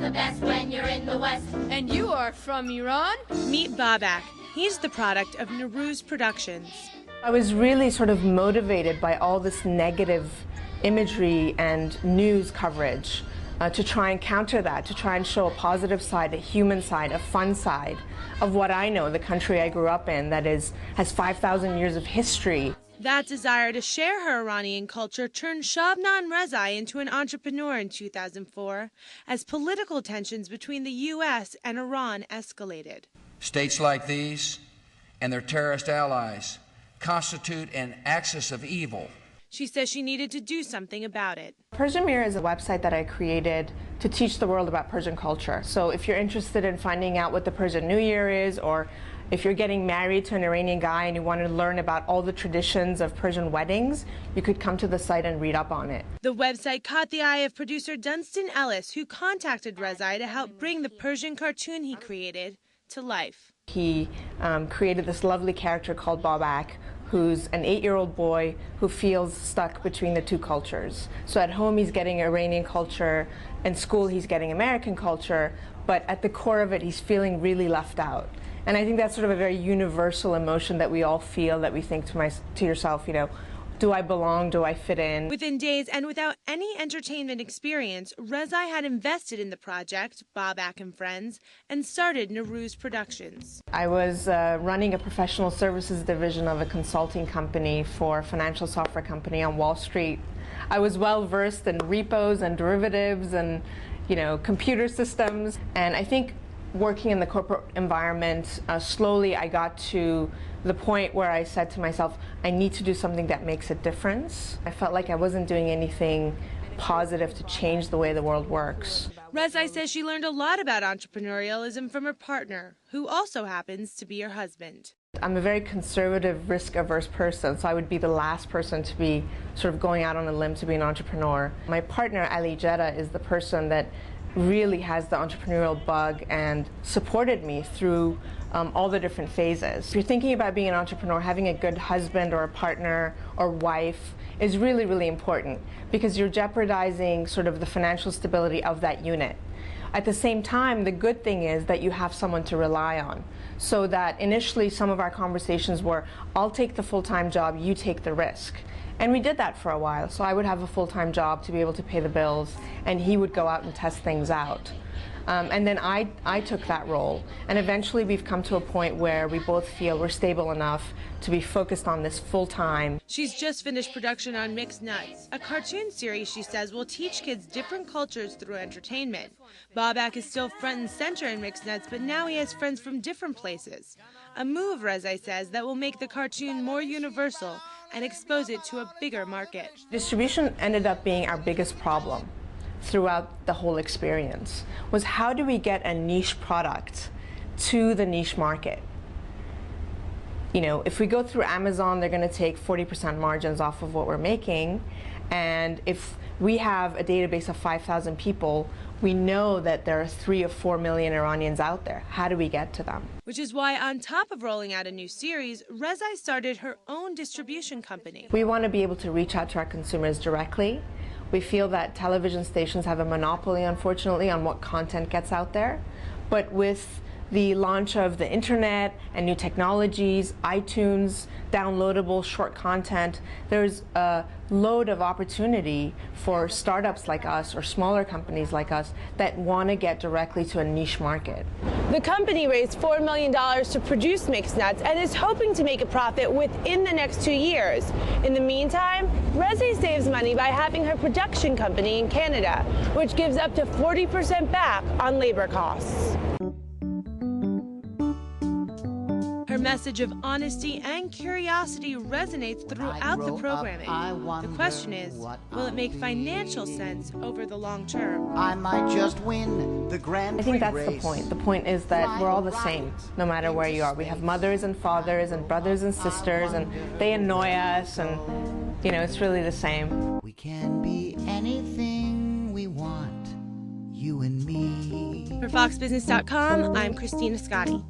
the best when you're in the West. And you are from Iran? Meet Babak. He's the product of Nowruz Productions. I was really sort of motivated by all this negative imagery and news coverage to try and counter that, to try and show a positive side, a human side, a fun side of what I know, the country I grew up in, that has 5,000 years of history. That desire to share her Iranian culture turned Shabnam Rezaei into an entrepreneur in 2004 as political tensions between the U.S. and Iran escalated. States like these and their terrorist allies constitute an axis of evil. She says she needed to do something about it. Persian Mirror is a website that I created to teach the world about Persian culture. So if you're interested in finding out what the Persian New Year is, or if you're getting married to an Iranian guy and you want to learn about all the traditions of Persian weddings, you could come to the site and read up on it. The website caught the eye of producer Dunstan Ellis, who contacted Rezaei to help bring the Persian cartoon he created to life. He created this lovely character called Babak, who's an 8-year-old boy who feels stuck between the two cultures. So at home he's getting Iranian culture, in school he's getting American culture, but at the core of it he's feeling really left out. And I think that's sort of a very universal emotion that we all feel, that we think to yourself, you know, do I belong? Do I fit in? Within days and without any entertainment experience, Rezaei had invested in the project, Babak and Friends, and started Nowruz Productions. I was running a professional services division of a consulting company for a financial software company on Wall Street. I was well versed in repos and derivatives and, you know, computer systems. And I think working in the corporate environment, slowly I got to the point where I said to myself, I need to do something that makes a difference. I felt like I wasn't doing anything positive to change the way the world works. Rezaei says she learned a lot about entrepreneurialism from her partner, who also happens to be her husband. I'm a very conservative, risk-averse person, so I would be the last person to be sort of going out on a limb to be an entrepreneur. My partner, Ali Jeddah, is the person that really has the entrepreneurial bug and supported me through all the different phases. If you're thinking about being an entrepreneur, having a good husband or a partner or wife is really, really important, because you're jeopardizing sort of the financial stability of that unit. At the same time, the good thing is that you have someone to rely on, so that initially some of our conversations were, I'll take the full-time job, you take the risk. And we did that for a while. So I would have a full-time job to be able to pay the bills, and he would go out and test things out. And then I took that role. And eventually we've come to a point where we both feel we're stable enough to be focused on this full-time. She's just finished production on Mixed Nuts, a cartoon series she says will teach kids different cultures through entertainment. Babak is still front and center in Mixed Nuts, but now he has friends from different places. A move, Rezaei says, that will make the cartoon more universal and expose it to a bigger market. Distribution ended up being our biggest problem throughout the whole experience, was how do we get a niche product to the niche market? You know, if we go through Amazon, they're going to take 40% margins off of what we're making, and if we have a database of 5,000 people, we know that there are 3 or 4 million Iranians out there. How do we get to them? Which is why, on top of rolling out a new series, Rezaei started her own distribution company. We want to be able to reach out to our consumers directly. We feel that television stations have a monopoly, unfortunately, on what content gets out there. But with the launch of the internet and new technologies, iTunes, downloadable short content, there's a load of opportunity for startups like us or smaller companies like us that want to get directly to a niche market. The company raised $4 million to produce Mixed Nuts and is hoping to make a profit within the next 2 years. In the meantime, Rezaei saves money by having her production company in Canada, which gives up to 40% back on labor costs. Her message of honesty and curiosity resonates throughout the programming. The question is, will it make financial sense over the long term? I might just win the Grand Prix. I think that's the point. The point is that we're all the same, no matter where you are. We have mothers and fathers and brothers and sisters, and they annoy us, and, you know, it's really the same. We can be anything we want, you and me. For FoxBusiness.com, I'm Christina Scotti.